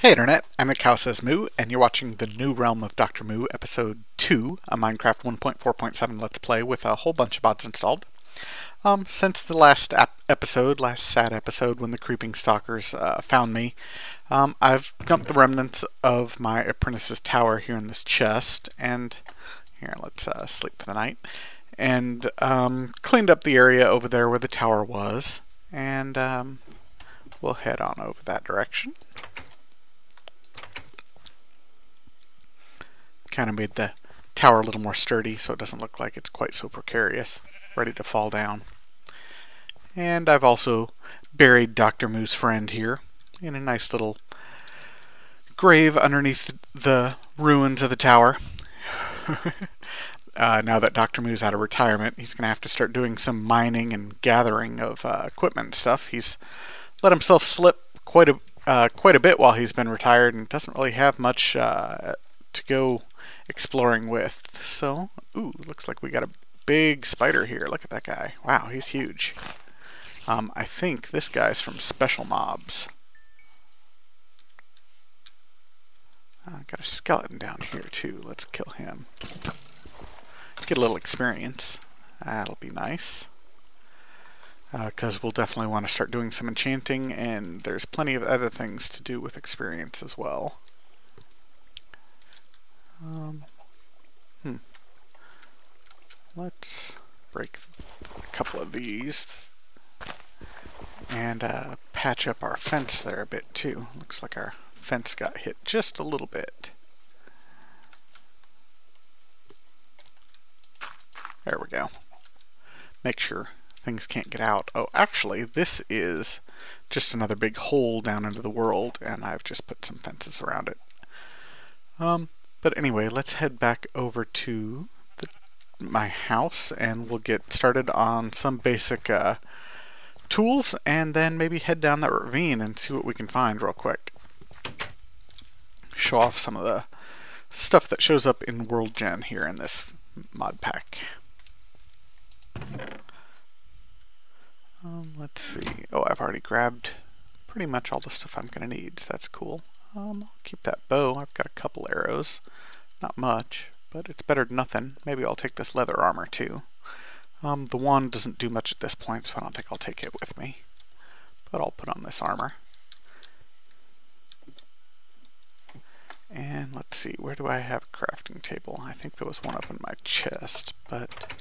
Hey Internet, I'm the Cow Says Moo, and you're watching The New Realm of Dr. Moo, Episode 2, a Minecraft 1.4.7 Let's Play with a whole bunch of mods installed. Since the last sad episode when the creeping stalkers found me, I've dumped the remnants of my apprentice's tower here in this chest, and here, let's sleep for the night, and cleaned up the area over there where the tower was, and we'll head on over that direction. Kind of made the tower a little more sturdy so it doesn't look like it's quite so precarious, ready to fall down. And I've also buried Dr. Moo's friend here in a nice little grave underneath the ruins of the tower. Now that Dr. Moo's out of retirement, he's going to have to start doing some mining and gathering of equipment and stuff. He's let himself slip quite a bit while he's been retired and doesn't really have much to go exploring with. So, ooh, looks like we got a big spider here. Look at that guy. Wow, he's huge. I think this guy's from Special Mobs. Got a skeleton down here too. Let's kill him. Get a little experience. That'll be nice. Because we'll definitely want to start doing some enchanting, and there's plenty of other things to do with experience as well. Let's break a couple of these and patch up our fence there a bit too. Looks like our fence got hit just a little bit. There we go. Make sure things can't get out. Oh, actually, this is just another big hole down into the world, and I've just put some fences around it. But anyway, let's head back over to my house, and we'll get started on some basic tools, and then maybe head down that ravine and see what we can find real quick. Show off some of the stuff that shows up in World Gen here in this mod pack. Let's see. Oh, I've already grabbed pretty much all the stuff I'm going to need, so that's cool. I'll keep that bow. I've got a couple arrows. Not much, but it's better than nothing. Maybe I'll take this leather armor too. The wand doesn't do much at this point, so I don't think I'll take it with me. But I'll put on this armor. And let's see, where do I have a crafting table? I think there was one up in my chest, but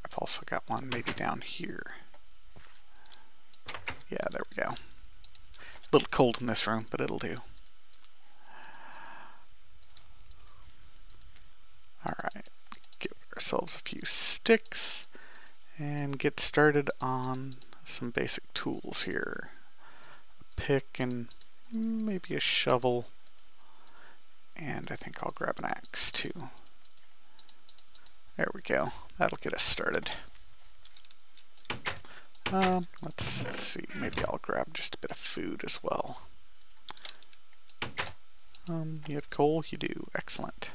I've also got one maybe down here. Yeah, there we go. A little cold in this room, but it'll do. Alright, give ourselves a few sticks and get started on some basic tools here. A pick and maybe a shovel, and I think I'll grab an axe too. There we go. That'll get us started. Let's see, maybe I'll grab just a bit of food as well. You have coal? You do. Excellent.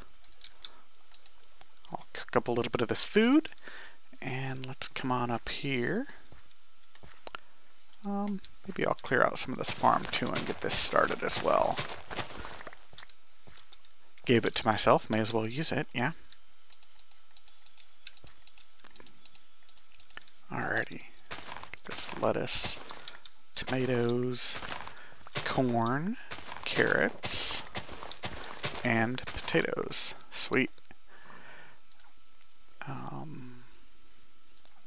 I'll cook up a little bit of this food, and let's come on up here. Maybe I'll clear out some of this farm too and get this started as well. Gave it to myself, may as well use it, yeah. Alrighty. Get this lettuce, tomatoes, corn, carrots, and potatoes. Sweet.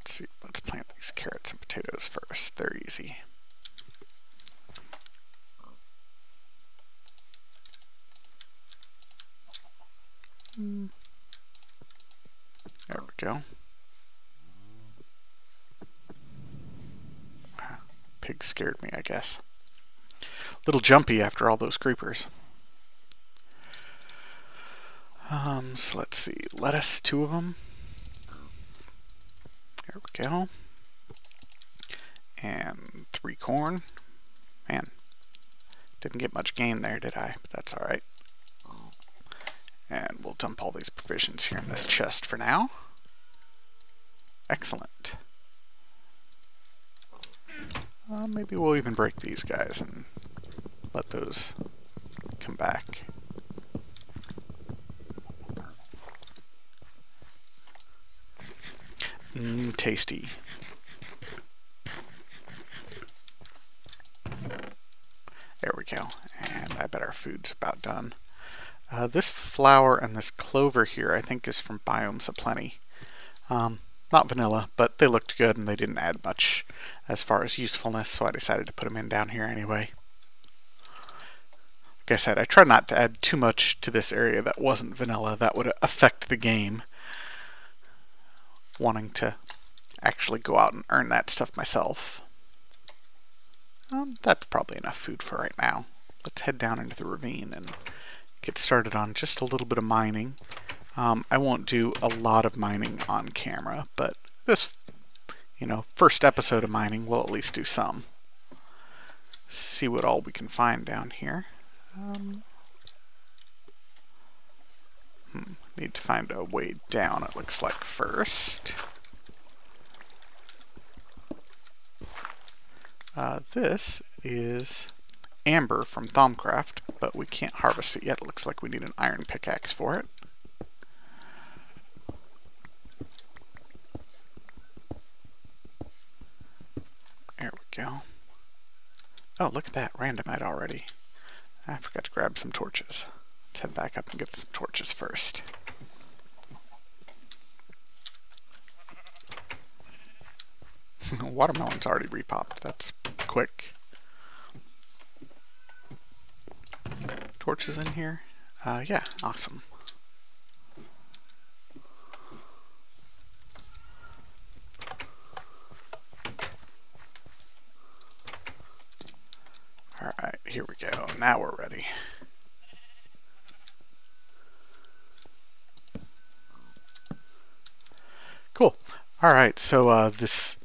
Let's see, let's plant these carrots and potatoes first. They're easy. There we go. Pig scared me, I guess. Little jumpy after all those creepers. So let's see, lettuce, 2 of them. There we go. And 3 corn. Man, didn't get much gain there, did I? But that's alright. And we'll dump all these provisions here in this chest for now. Excellent. Maybe we'll even break these guys and let those back. Tasty. There we go. And I bet our food's about done. This flower and this clover here I think is from Biomes Aplenty. Not vanilla, but they looked good and they didn't add much as far as usefulness, so I decided to put them in down here anyway. Like I said, I try not to add too much to this area that wasn't vanilla. That would affect the game. Wanting to actually go out and earn that stuff myself. That's probably enough food for right now. Let's head down into the ravine and get started on just a little bit of mining. I won't do a lot of mining on camera, but this, first episode of mining, we'll at least do some. See what all we can find down here. Need to find a way down, it looks like, first. This is amber from Thaumcraft, but we can't harvest it yet. It looks like we need an iron pickaxe for it. There we go. Oh, look at that, randomite already. I forgot to grab some torches. Let's head back up and get some torches first. Watermelon's already repopped. That's quick. Torches in here? Yeah, awesome. Alright, here we go. Now we're ready. Cool. Alright, so this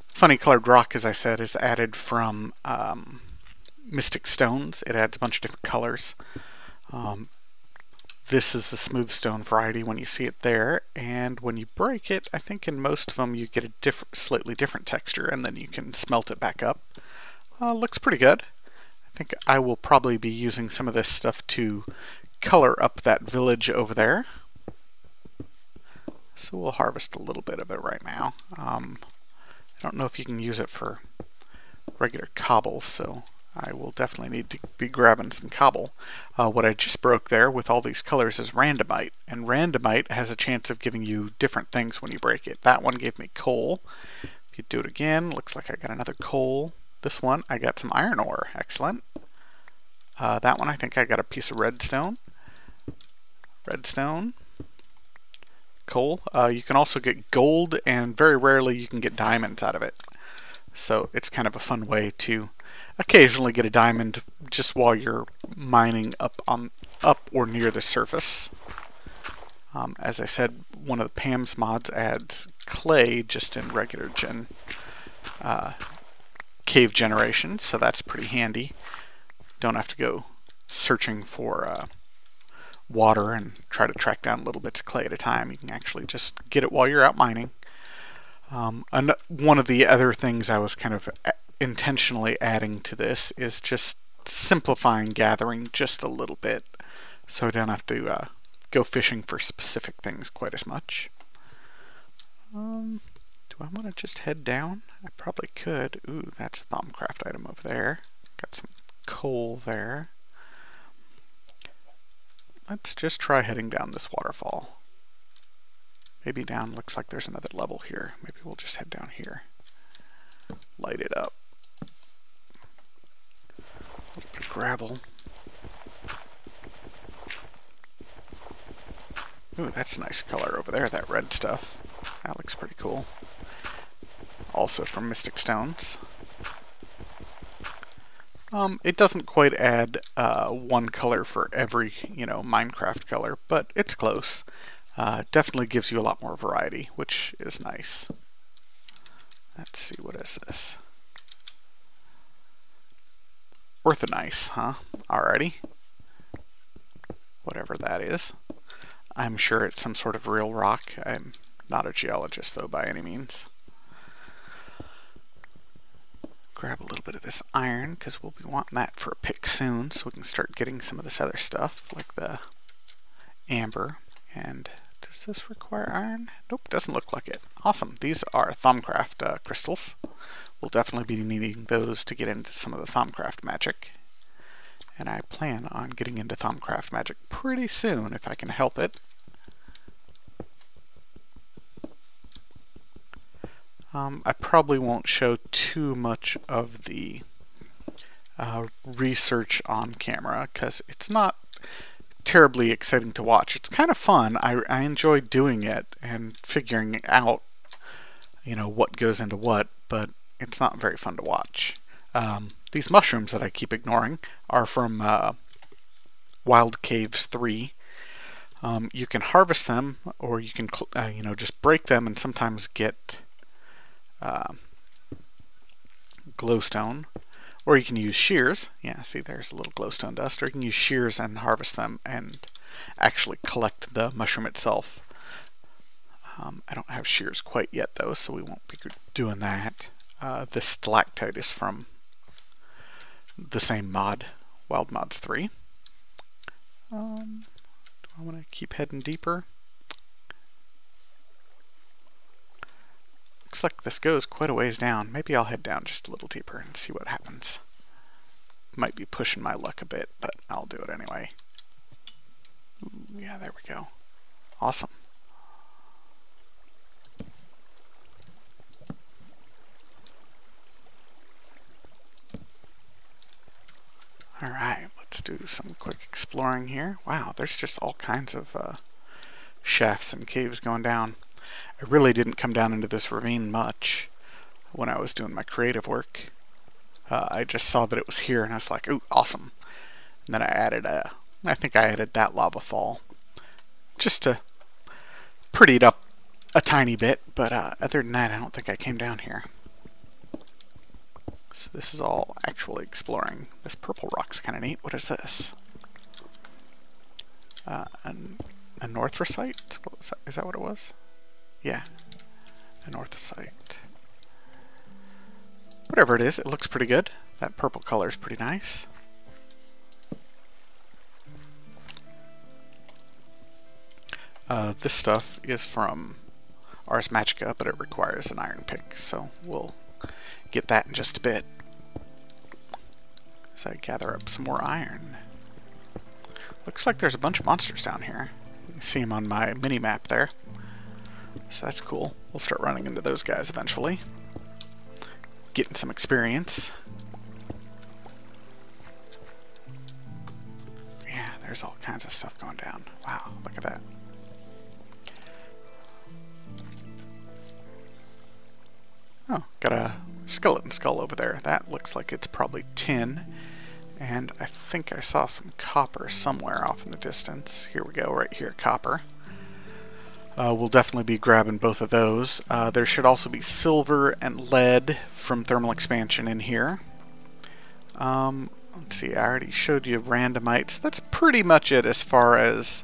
funny colored rock, as I said, is added from Mystic Stones. It adds a bunch of different colors. This is the smooth stone variety when you see it there, and when you break it, I think in most of them you get a slightly different texture, and then you can smelt it back up. Looks pretty good. I think I will probably be using some of this stuff to color up that village over there. So we'll harvest a little bit of it right now. I don't know if you can use it for regular cobble, so I will definitely need to be grabbing some cobble. What I just broke there with all these colors is randomite, and randomite has a chance of giving you different things when you break it. That one gave me coal. If you do it again, looks like I got another coal. This one, I got some iron ore. Excellent. That one, I think I got a piece of redstone. Redstone. Coal. You can also get gold, and very rarely you can get diamonds out of it. So it's kind of a fun way to occasionally get a diamond just while you're mining up or near the surface. As I said, one of the Pam's mods adds clay just in regular cave generation, so that's pretty handy. Don't have to go searching for water and try to track down little bits of clay at a time. You can actually just get it while you're out mining. One of the other things I was kind of intentionally adding to this is just simplifying gathering just a little bit, so I don't have to go fishing for specific things quite as much. Do I want to just head down? I probably could. Ooh, that's a Thaumcraft item over there. Got some coal there. Let's just try heading down this waterfall. Maybe down, looks like there's another level here. Maybe we'll just head down here. Light it up. A little bit of gravel. Ooh, that's a nice color over there, that red stuff. That looks pretty cool. Also from Mystic Stones. It doesn't quite add one color for every, Minecraft color, but it's close. Definitely gives you a lot more variety, which is nice. Let's see, what is this? Orthonice, huh? Alrighty. Whatever that is. I'm sure it's some sort of real rock. I'm not a geologist, though, by any means. grab a little bit of this iron because we'll be wanting that for a pick soon, so we can start getting some of this other stuff like the amber. And does this require iron? Nope, doesn't look like it. Awesome. These are Thaumcraft crystals. We'll definitely be needing those to get into some of the Thaumcraft magic. And I plan on getting into Thaumcraft magic pretty soon if I can help it. I probably won't show too much of the research on camera because it's not terribly exciting to watch. It's kind of fun. I enjoy doing it and figuring out, you know, what goes into what, but it's not very fun to watch. These mushrooms that I keep ignoring are from Wild Caves 3. You can harvest them, or you can you know, just break them and sometimes get glowstone, or you can use shears. Yeah, see, there's a little glowstone dust. Or you can use shears and harvest them and actually collect the mushroom itself. I don't have shears quite yet though, so we won't be doing that. This stalactite is from the same mod, Wild Mods 3. Do I want to keep heading deeper? Looks like this goes quite a ways down. Maybe I'll head down just a little deeper and see what happens. Might be pushing my luck a bit, but I'll do it anyway. Ooh, yeah, there we go. Awesome. Alright, let's do some quick exploring here. Wow, there's just all kinds of shafts and caves going down. I really didn't come down into this ravine much when I was doing my creative work. I just saw that it was here and I was like, ooh, awesome. And then I added I think I added that lava fall just to pretty it up a tiny bit, but other than that I don't think I came down here. So this is all actually exploring. This purple rock's kind of neat. What is this? A northrosite? What was that? Is that what it was? Yeah, a northrosite. Whatever it is, it looks pretty good. That purple color is pretty nice. This stuff is from Ars Magica, but it requires an iron pick, so we'll get that in just a bit as I gather up some more iron. Looks like there's a bunch of monsters down here. You can see them on my mini-map there. So that's cool. We'll start running into those guys eventually. Getting some experience. Yeah, there's all kinds of stuff going down. Wow, look at that. Oh, got a skeleton skull over there. That looks like it's probably tin. And I think I saw some copper somewhere off in the distance. Here we go, right here, copper. We'll definitely be grabbing both of those. There should also be silver and lead from thermal expansion in here. Let's see, I already showed you randomites. That's pretty much it as far as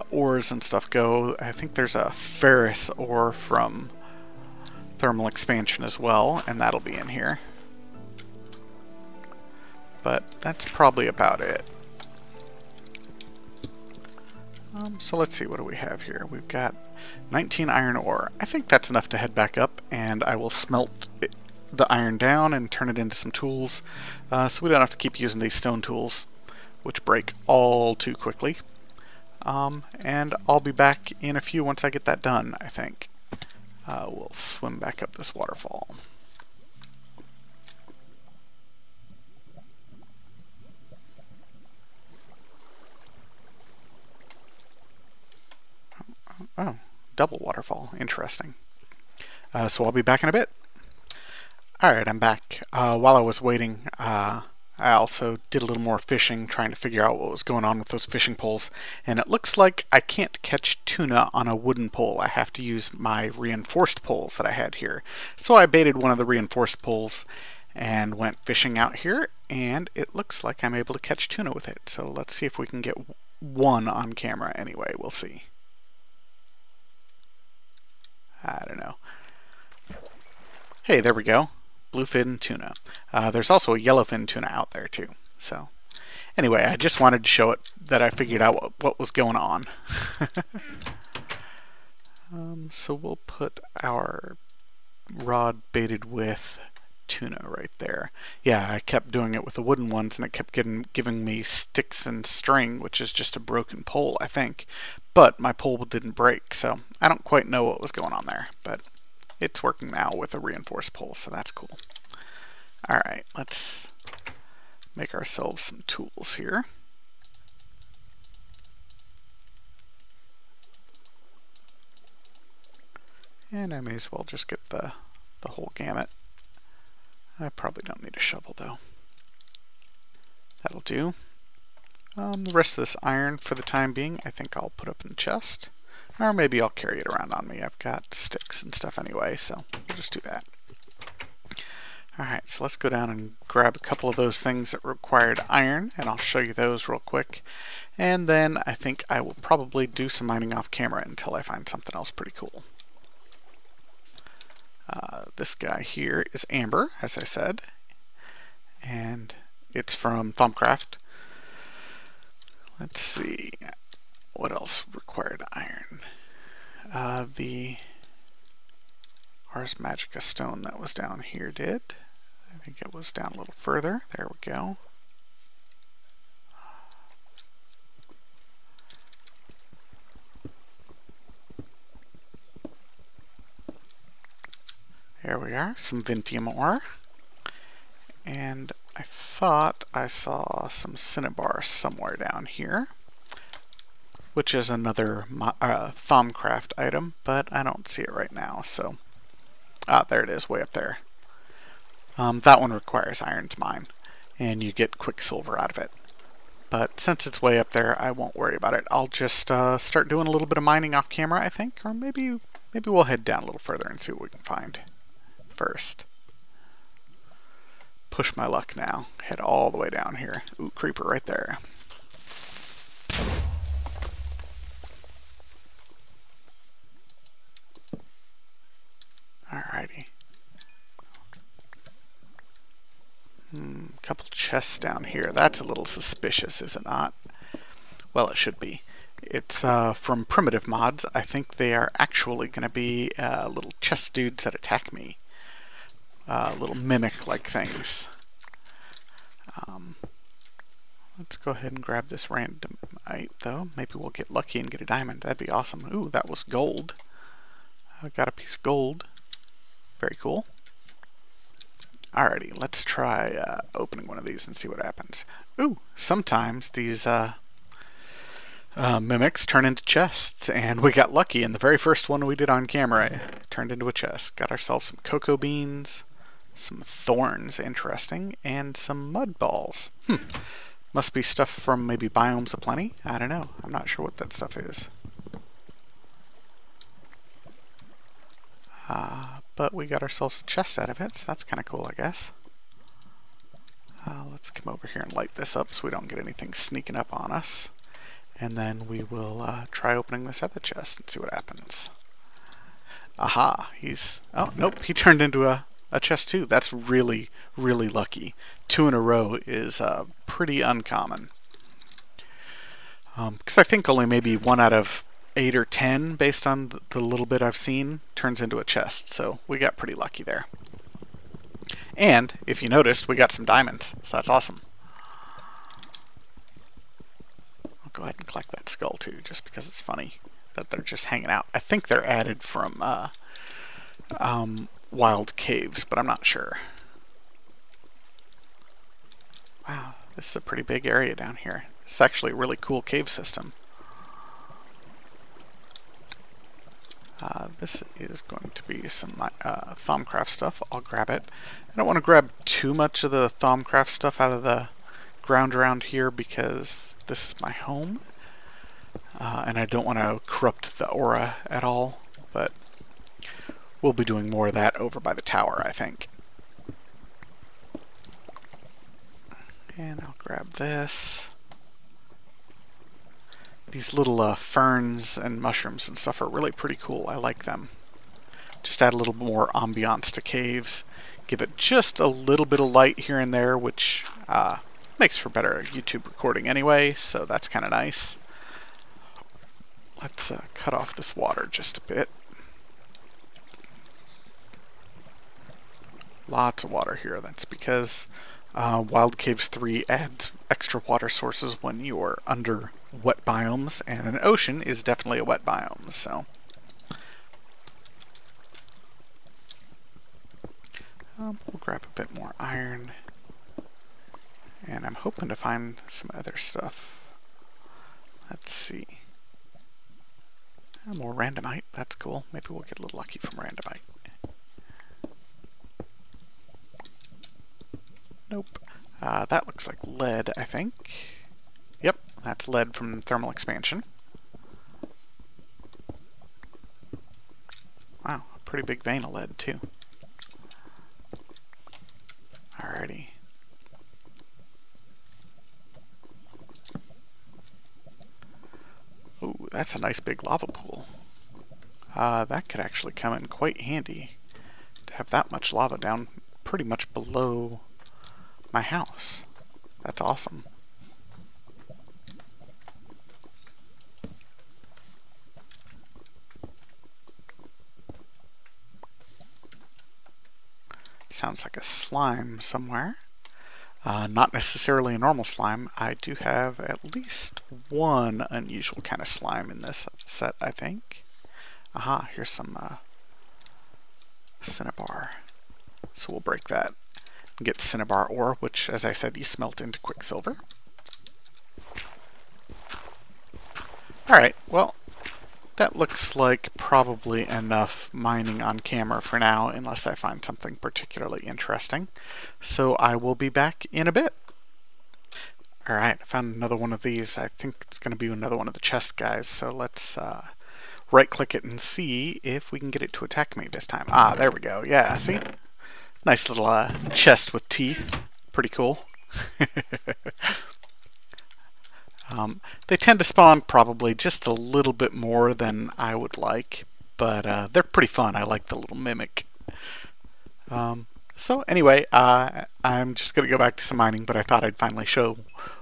ores and stuff go. I think there's a ferrous ore from thermal expansion as well, and that'll be in here. But that's probably about it. So let's see, what do we have here? We've got 19 iron ore. I think that's enough to head back up, and I will smelt the iron down and turn it into some tools, so we don't have to keep using these stone tools, which break all too quickly. And I'll be back in a few once I get that done, I think. We'll swim back up this waterfall. Oh, double waterfall. Interesting. So I'll be back in a bit. Alright, I'm back. While I was waiting, I also did a little more fishing, trying to figure out what was going on with those fishing poles. And it looks like I can't catch tuna on a wooden pole. I have to use my reinforced poles that I had here. So I baited one of the reinforced poles and went fishing out here, and it looks like I'm able to catch tuna with it. So let's see if we can get one on camera anyway. We'll see. I don't know. Hey, there we go. bluefin tuna. There's also a yellowfin tuna out there too. So anyway, I just wanted to show it that I figured out what was going on. So we'll put our rod baited with tuna right there. Yeah, I kept doing it with the wooden ones and it kept giving me sticks and string, which is just a broken pole, I think. But my pole didn't break, so I don't quite know what was going on there, but it's working now with a reinforced pole, so that's cool. Alright, let's make ourselves some tools here. And I may as well just get the whole gamut. I probably don't need a shovel though. That'll do. The rest of this iron for the time being I think I'll put up in the chest. Or maybe I'll carry it around on me. I've got sticks and stuff anyway, so we'll just do that. Alright, so let's go down and grab a couple of those things that required iron, and I'll show you those real quick. And then I think I will probably do some mining off camera until I find something else pretty cool. This guy here is amber, as I said, and it's from Thaumcraft. Let's see, what else required iron? The Ars Magica stone that was down here did. I think it was down a little further. There we go. There we are, some Vintium ore. And I thought I saw some cinnabar somewhere down here, which is another Thaumcraft item, but I don't see it right now, so... there it is, way up there. That one requires iron to mine, and you get quicksilver out of it. But since it's way up there, I won't worry about it. I'll just start doing a little bit of mining off camera, I think, or maybe we'll head down a little further and see what we can find first. Push my luck now. Head all the way down here. Ooh, creeper right there. Alrighty. Couple chests down here. That's a little suspicious, is it not? Well, it should be. It's from Primitive Mods. I think they are actually going to be little chest dudes that attack me. Little mimic-like things. Let's go ahead and grab this randomite, though. Maybe we'll get lucky and get a diamond. That'd be awesome. Ooh, that was gold. I got a piece of gold. Very cool. Alrighty, let's try opening one of these and see what happens. Ooh, sometimes these mimics turn into chests, and we got lucky in the very first one we did on camera. It turned into a chest. Got ourselves some cocoa beans, some thorns, interesting, and some mud balls. Must be stuff from maybe Biomes of Plenty? I don't know. I'm not sure what that stuff is. But we got ourselves a chest out of it, so that's kind of cool, I guess. Let's come over here and light this up so we don't get anything sneaking up on us. And then we will try opening this other chest and see what happens. Aha, oh, nope, he turned into a chest too. That's really, really lucky. 2 in a row is pretty uncommon. Because I think only maybe 1 out of 8 or 10, based on the little bit I've seen, turns into a chest, so we got pretty lucky there. And, if you noticed, we got some diamonds, so that's awesome. I'll go ahead and collect that skull too, just because it's funny that they're just hanging out. I think they're added from wild caves, but I'm not sure. Wow, this is a pretty big area down here. It's actually a really cool cave system. This is going to be some Thaumcraft stuff. I'll grab it. I don't want to grab too much of the Thaumcraft stuff out of the ground around here because this is my home. And I don't want to corrupt the aura at all, but we'll be doing more of that over by the tower, I think. And I'll grab this. These little ferns and mushrooms and stuff are really pretty cool. I like them. Just add a little more ambiance to caves. Give it just a little bit of light here and there, which makes for better YouTube recording anyway, so that's kind of nice. Let's cut off this water just a bit. Lots of water here. That's because Wild Caves 3 adds extra water sources when you're under wet biomes, and an ocean is definitely a wet biome, so. We'll grab a bit more iron, and I'm hoping to find some other stuff. Let's see. More randomite, that's cool. Maybe we'll get a little lucky from randomite. Nope. That looks like lead, I think. Yep, that's lead from thermal expansion. Wow, a pretty big vein of lead, too. Alrighty. Ooh, that's a nice big lava pool. That could actually come in quite handy to have that much lava down pretty much below my house. That's awesome. Sounds like a slime somewhere. Not necessarily a normal slime. I do have at least one unusual kind of slime in this set, I think. Aha, here's some cinnabar. So we'll break that and get cinnabar ore, which, as I said, you smelt into quicksilver. Alright, well, that looks like probably enough mining on camera for now, unless I find something particularly interesting. So I will be back in a bit. Alright, I found another one of these. I think it's going to be another one of the chest guys, so let's right-click it and see if we can get it to attack me this time. Ah, there we go. Yeah, see? Nice little chest with teeth. Pretty cool. They tend to spawn probably just a little bit more than I would like, but they're pretty fun. I like the little mimic. So anyway, I'm just going to go back to some mining, but I thought I'd finally show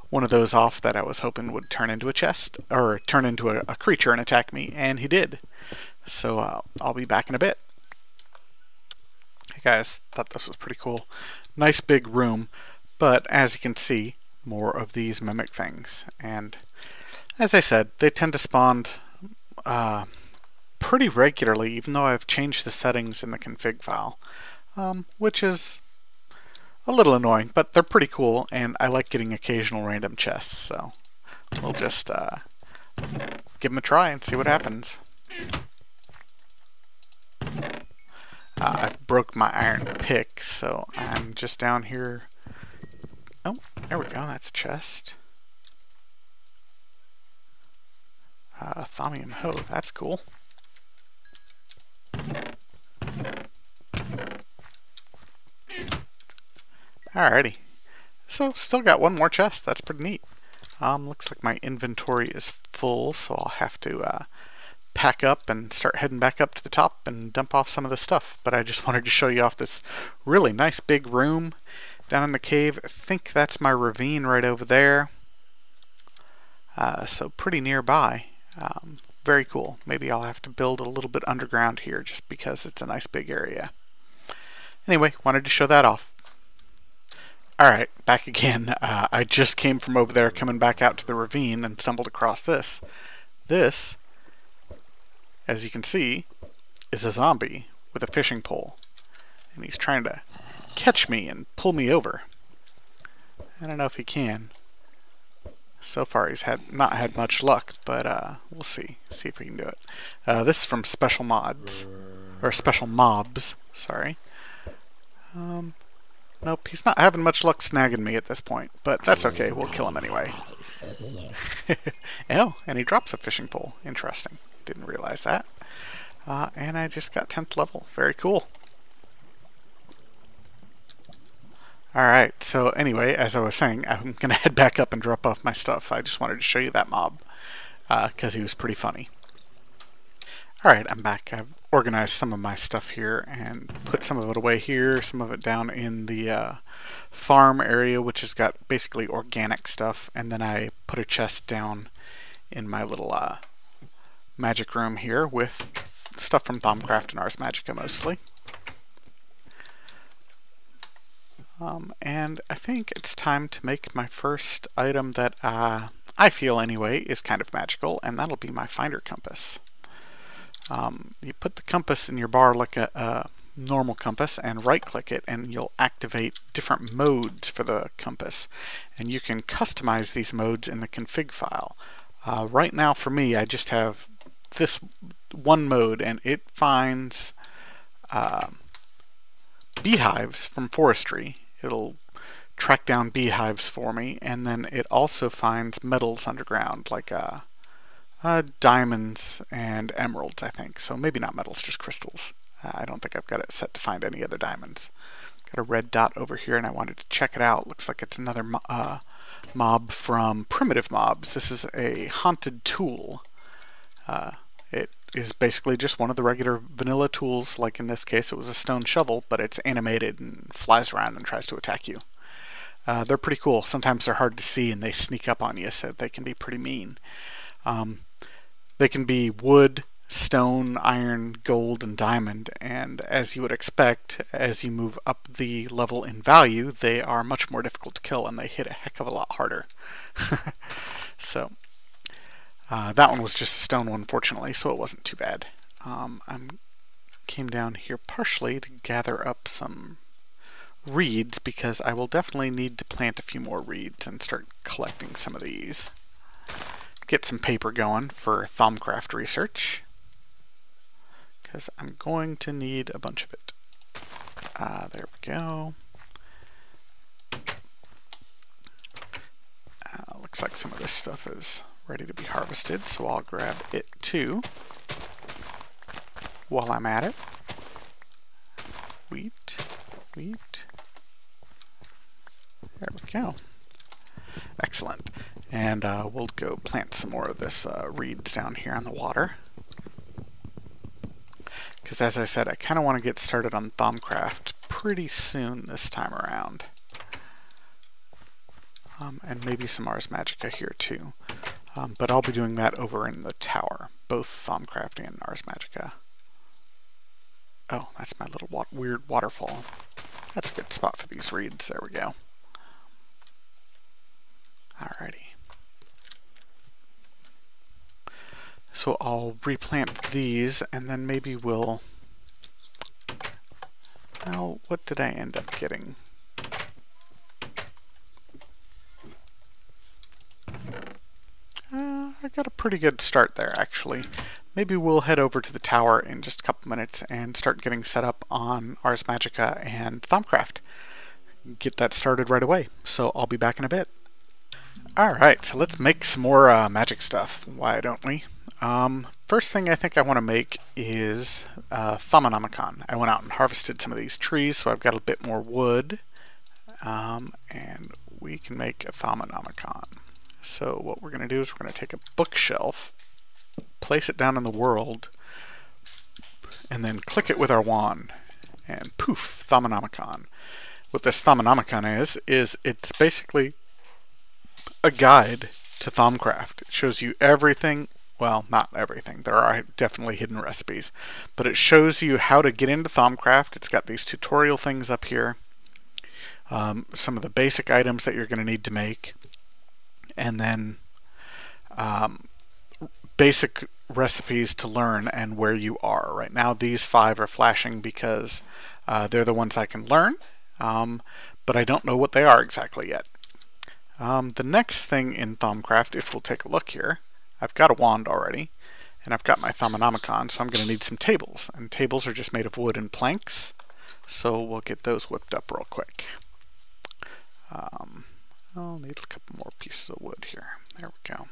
one of those off that I was hoping would turn into a chest, or turn into a creature and attack me, and he did. So I'll be back in a bit. Hey guys, thought this was pretty cool. Nice big room, but as you can see, more of these mimic things. And as I said, they tend to spawn pretty regularly, even though I've changed the settings in the config file, which is a little annoying, but they're pretty cool, and I like getting occasional random chests, so we'll just give them a try and see what happens. I broke my iron pick, so I'm just down here. Oh, there we go, that's a chest. Thaumium hoe, that's cool. Alrighty, so still got one more chest, that's pretty neat. Looks like my inventory is full, so I'll have to pack up and start heading back up to the top and dump off some of the stuff. But I just wanted to show you off this really nice big room down in the cave. I think that's my ravine right over there. So pretty nearby. Very cool. Maybe I'll have to build a little bit underground here just because it's a nice big area. Anyway, wanted to show that off. Alright, back again. I just came from over there coming back out to the ravine and stumbled across this. This, as you can see, is a zombie with a fishing pole. And he's trying to catch me and pull me over. I don't know if he can. So far he's not had much luck, but we'll see. See if we can do it. This is from Special Mods. Or Special Mobs, sorry. Nope, he's not having much luck snagging me at this point, but that's okay, we'll kill him anyway. Oh, and he drops a fishing pole. Interesting. Didn't realize that. And I just got 10th level. Very cool. Alright, so anyway, as I was saying, I'm going to head back up and drop off my stuff. I just wanted to show you that mob, because he was pretty funny. Alright, I'm back. I've organized some of my stuff here and put some of it away here, some of it down in the farm area, which has got basically organic stuff, and then I put a chest down in my little magic room here with stuff from Thaumcraft and Ars Magica mostly. And I think it's time to make my first item that I feel anyway is kind of magical, and that'll be my finder compass. You put the compass in your bar like a normal compass and right click it, and you'll activate different modes for the compass, and you can customize these modes in the config file. Right now for me, I just have this one mode, and it finds beehives from forestry. It'll track down beehives for me, and then it also finds metals underground like diamonds and emeralds, I think. So maybe not metals, just crystals. I don't think I've got it set to find any other diamonds. Got a red dot over here, and I wanted to check it out. Looks like it's another mob from Primitive Mobs. This is a haunted tool. It is basically just one of the regular vanilla tools, like in this case it was a stone shovel, but it's animated and flies around and tries to attack you. They're pretty cool. Sometimes they're hard to see and they sneak up on you, so they can be pretty mean. They can be wood, stone, iron, gold, and diamond, and as you would expect, as you move up the level in value, they are much more difficult to kill and they hit a heck of a lot harder. So that one was just a stone one, fortunately, so it wasn't too bad. I came down here partially to gather up some reeds, because I will definitely need to plant a few more reeds and start collecting some of these. Get some paper going for Thaumcraft research, because I'm going to need a bunch of it. There we go. Looks like some of this stuff is ready to be harvested, so I'll grab it too while I'm at it. Wheat, wheat. There we go. Excellent. And we'll go plant some more of this reeds down here on the water. Because as I said, I kind of want to get started on Thaumcraft pretty soon this time around. And maybe some Ars Magica here too. But I'll be doing that over in the tower, both Thaumcraft and Ars Magica. Oh, that's my little weird waterfall. That's a good spot for these reeds. There we go. Alrighty. So I'll replant these, and then maybe we'll... Well, what did I end up getting? I got a pretty good start there, actually. Maybe we'll head over to the tower in just a couple minutes and start getting set up on Ars Magica and Thaumcraft. Get that started right away, so I'll be back in a bit. Alright, so let's make some more magic stuff. Why don't we? First thing I think I want to make is Thaumonomicon. I went out and harvested some of these trees, so I've got a bit more wood. And we can make a Thaumonomicon. So what we're going to do is we're going to take a bookshelf, place it down in the world, and then click it with our wand, and poof, Thaumonomicon. What this Thaumonomicon is it's basically a guide to Thaumcraft. It shows you everything, well, not everything, there are definitely hidden recipes, but it shows you how to get into Thaumcraft. It's got these tutorial things up here, some of the basic items that you're going to need to make, and then basic recipes to learn and where you are. Right now these 5 are flashing because they're the ones I can learn, but I don't know what they are exactly yet. The next thing in Thaumcraft, if we'll take a look here, I've got a wand already, and I've got my Thaumonomicon, so I'm going to need some tables. And tables are just made of wood and planks, so we'll get those whipped up real quick. I'll need a couple more pieces of wood here. There we go.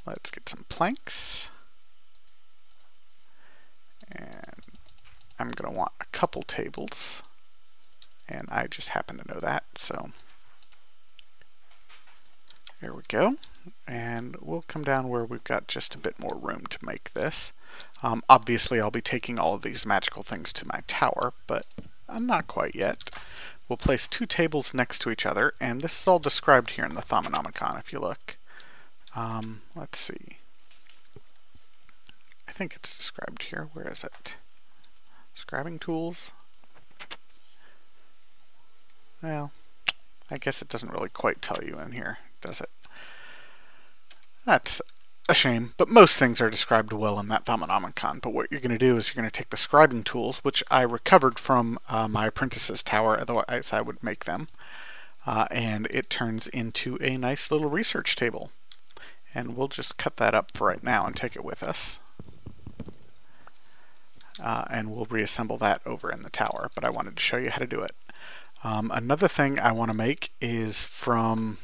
Let's get some planks. And I'm going to want a couple tables, and I just happen to know that, so... There we go. And we'll come down where we've got just a bit more room to make this. Obviously, I'll be taking all of these magical things to my tower, but not quite yet. We'll place 2 tables next to each other, and this is all described here in the Thaumonomicon, if you look. Let's see. I think it's described here. Where is it? Scribing tools? Well, I guess it doesn't really quite tell you in here, does it? That's a shame, but most things are described well in that Thaumonomicon. But what you're going to do is you're going to take the scribing tools, which I recovered from my apprentice's tower, otherwise I would make them, and it turns into a nice little research table. And we'll just cut that up for right now and take it with us. And we'll reassemble that over in the tower, but I wanted to show you how to do it. Another thing I want to make is from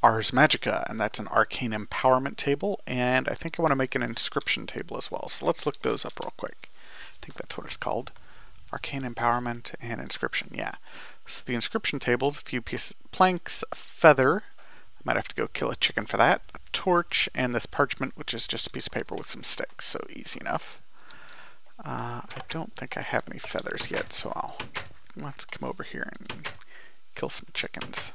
Ars Magica, and that's an arcane empowerment table, and I think I want to make an inscription table as well. So let's look those up real quick. I think that's what it's called. Arcane empowerment and inscription, yeah. So the inscription table is a few pieces of planks, a feather, I might have to go kill a chicken for that, a torch, and this parchment, which is just a piece of paper with some sticks, so easy enough. I don't think I have any feathers yet, so let's come over here and kill some chickens.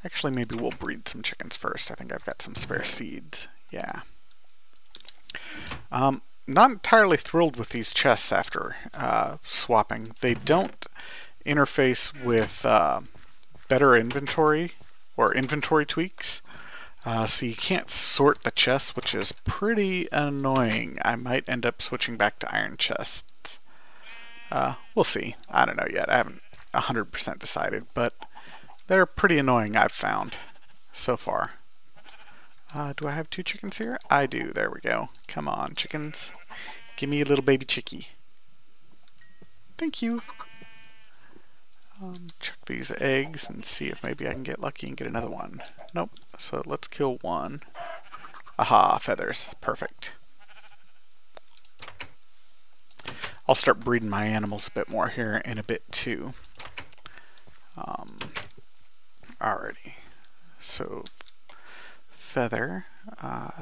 Actually, maybe we'll breed some chickens first. I think I've got some spare seeds. Yeah. Not entirely thrilled with these chests after swapping. They don't interface with better inventory or inventory tweaks. So you can't sort the chests, which is pretty annoying. I might end up switching back to iron chests. We'll see. I don't know yet. I haven't 100% decided, but they're pretty annoying, I've found so far. Do I have 2 chickens here? I do. There we go. Come on, chickens. Give me a little baby chickie. Thank you. Check these eggs and see if maybe I can get lucky and get another one. Nope. So let's kill one. Aha, feathers. Perfect. I'll start breeding my animals a bit more here in a bit too. Alrighty. So feather.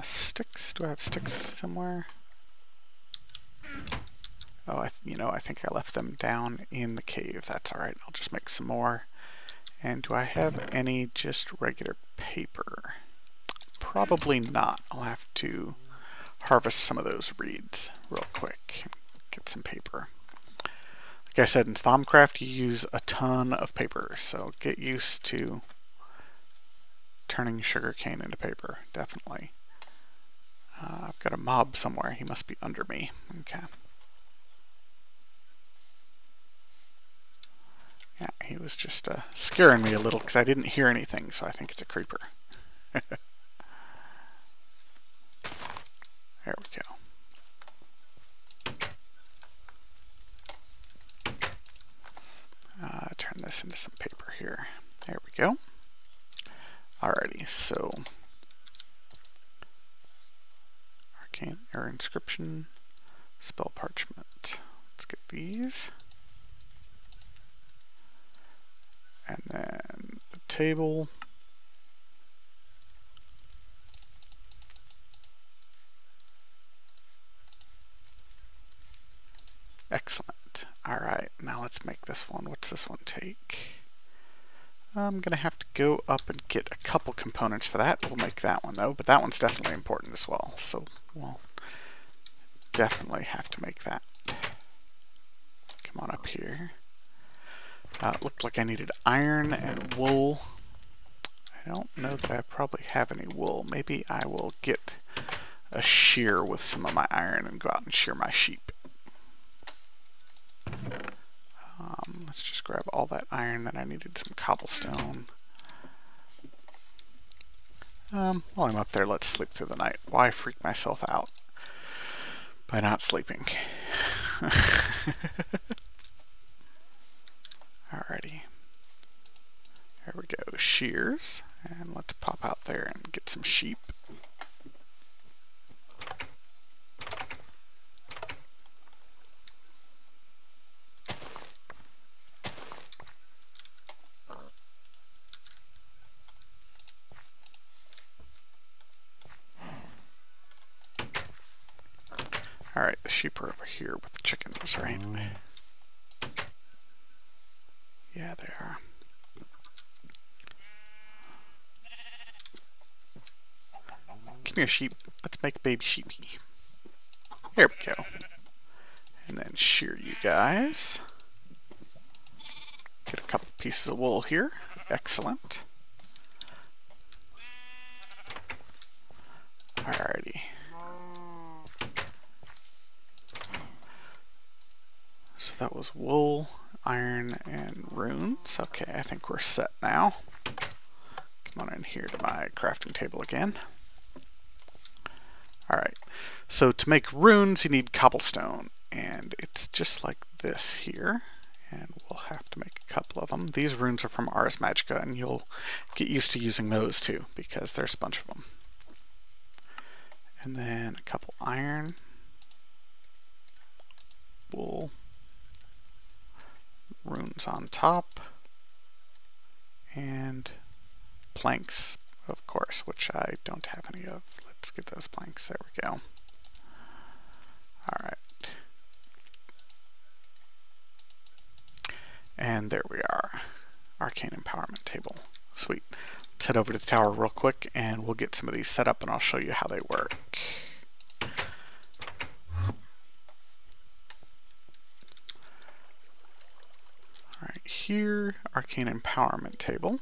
Sticks. Do I have sticks somewhere? Oh, I think I left them down in the cave. That's alright. I'll just make some more. And do I have any just regular paper? Probably not. I'll have to harvest some of those reeds real quick and get some paper. Like I said, in Thaumcraft you use a ton of paper, so get used to turning sugarcane into paper, definitely. I've got a mob somewhere. He must be under me. Okay. Yeah, he was just scaring me a little because I didn't hear anything, so I think it's a creeper. There we go. Turn this into some paper here. There we go. Alrighty, so arcane or inscription, spell parchment. Let's get these. And then the table. Excellent. Alright, now let's make this one. What's this one take? I'm going to have to go up and get a couple components for that. We'll make that one though, but that one's definitely important as well. So we'll definitely have to make that. Come on up here. It looked like I needed iron and wool. I don't know that I probably have any wool. Maybe I will get a shear with some of my iron and go out and shear my sheep. Let's just grab all that iron. Then I needed some cobblestone. While I'm up there, let's sleep through the night. Why freak myself out by not sleeping? Alrighty. There we go. Shears. And let's pop out there and get some sheep. Alright, the sheep are over here with the chickens, right? Yeah, they are. Come here, sheep. Let's make a baby sheepy. Here we go. And then shear you guys. Get a couple pieces of wool here. Excellent. Alrighty. So that was wool, iron, and runes. Okay, I think we're set now. Come on in here to my crafting table again. Alright, so to make runes you need cobblestone, and it's just like this here, and we'll have to make a couple of them. These runes are from Ars Magica, and you'll get used to using those too, because there's a bunch of them. And then a couple iron, wool, runes on top, and planks, of course, which I don't have any of. Let's get those planks. There we go. Alright. And there we are. Arcane Empowerment Table. Sweet. Let's head over to the tower real quick and we'll get some of these set up and I'll show you how they work. Alright, here, Arcane Empowerment Table.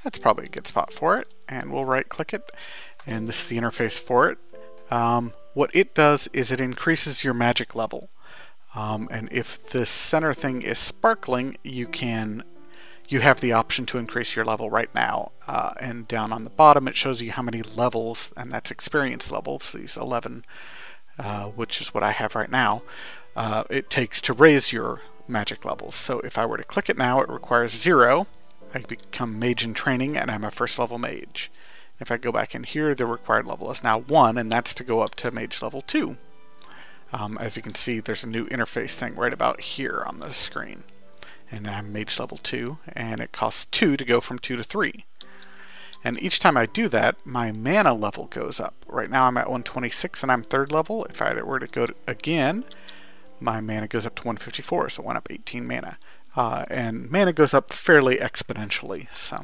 That's probably a good spot for it. And we'll right click it. And this is the interface for it. What it does is it increases your magic level. And if the center thing is sparkling, you have the option to increase your level right now. And down on the bottom it shows you how many levels, and that's experience levels, these 11, which is what I have right now, it takes to raise your magic levels. So if I were to click it now, it requires 0. I become mage in training and I'm a first level mage. If I go back in here, the required level is now 1, and that's to go up to mage level 2. As you can see, there's a new interface thing right about here on the screen. And I'm mage level 2, and it costs 2 to go from 2 to 3. And each time I do that, my mana level goes up. Right now I'm at 126 and I'm 3rd level. If I were to go again, my mana goes up to 154, so it went up 18 mana. And mana goes up fairly exponentially, so...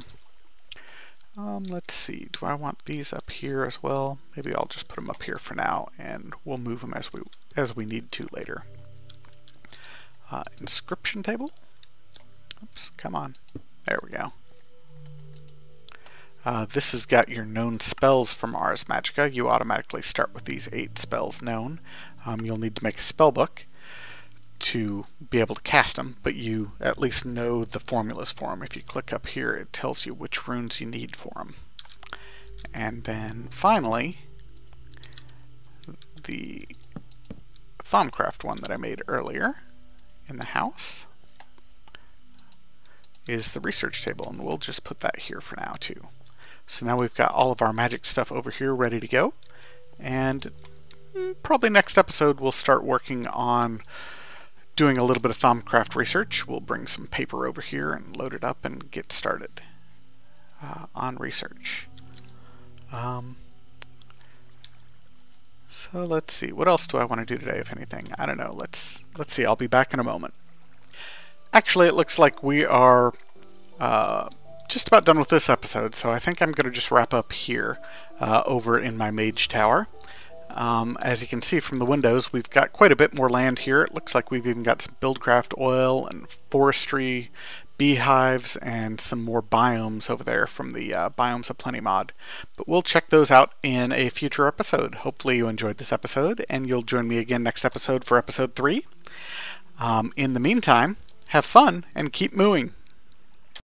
let's see, do I want these up here as well? Maybe I'll just put them up here for now, and we'll move them as we need to later. Inscription table? Oops, come on. There we go. This has got your known spells from Ars Magica. You automatically start with these 8 spells known. You'll need to make a spell book to be able to cast them, but you at least know the formulas for them. If you click up here, it tells you which runes you need for them. And then finally, the Thaumcraft one that I made earlier in the house is the research table, and we'll just put that here for now too. So now we've got all of our magic stuff over here ready to go, and probably next episode we'll start working on doing a little bit of Thaumcraft research. We'll bring some paper over here and load it up and get started on research. So let's see, what else do I want to do today, if anything? I don't know. Let's see. I'll be back in a moment. Actually, it looks like we are just about done with this episode, so I think I'm going to just wrap up here over in my mage tower. As you can see from the windows, we've got quite a bit more land here. It looks like we've even got some buildcraft oil and forestry, beehives, and some more biomes over there from the Biomes of Plenty mod. But we'll check those out in a future episode. Hopefully you enjoyed this episode, and you'll join me again next episode for episode 3. In the meantime, have fun and keep mooing.